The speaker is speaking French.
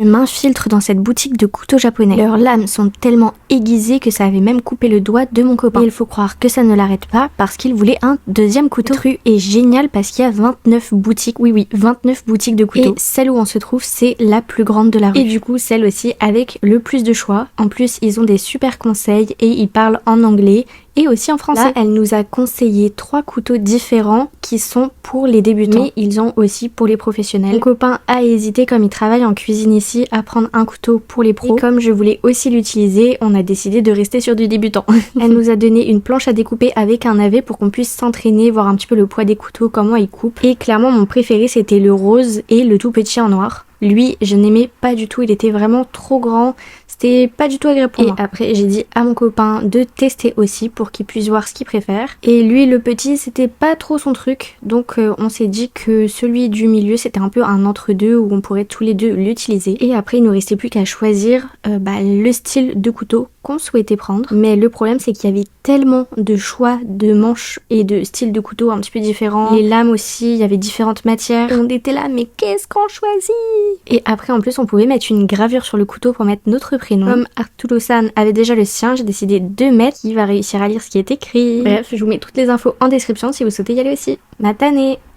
Je m'infiltre dans cette boutique de couteaux japonais. Leurs lames sont tellement aiguisées que ça avait même coupé le doigt de mon copain. Et il faut croire que ça ne l'arrête pas parce qu'il voulait un deuxième couteau. Cette rue est géniale parce qu'il y a 29 boutiques, oui 29 boutiques de couteaux. Et celle où on se trouve, c'est la plus grande de la rue. Et du coup, celle aussi avec le plus de choix. En plus, ils ont des super conseils et ils parlent en anglais et aussi en français. Là, elle nous a conseillé 3 couteaux différents qui sont pour les débutants, mais ils ont aussi pour les professionnels. Mon copain a hésité, comme il travaille en cuisine ici, à prendre un couteau pour les pros. Et comme je voulais aussi l'utiliser, on a décidé de rester sur du débutant. Elle nous a donné une planche à découper avec un navet pour qu'on puisse s'entraîner, voir un petit peu le poids des couteaux, comment ils coupent. Et clairement, mon préféré, c'était le rose et le tout petit en noir. Lui, je n'aimais pas du tout, il était vraiment trop grand, c'était pas du tout agréable pour moi. Et après, j'ai dit à mon copain de tester aussi pour qu'il puisse voir ce qu'il préfère. Et lui, le petit, c'était pas trop son truc, donc on s'est dit que celui du milieu, c'était un peu un entre-deux où on pourrait tous les deux l'utiliser. Et après, il nous restait plus qu'à choisir le style de couteau qu'on souhaitait prendre. Mais le problème, c'est qu'il y avait tellement de choix de manches et de styles de couteaux un petit peu différents. Les lames aussi, il y avait différentes matières. On était là, mais qu'est-ce qu'on choisit? Et après, en plus, on pouvait mettre une gravure sur le couteau pour mettre notre prénom. Comme Arturo-san avait déjà le sien, j'ai décidé de mettre. Il va réussir à lire ce qui est écrit. Bref, je vous mets toutes les infos en description si vous souhaitez y aller aussi. Matane!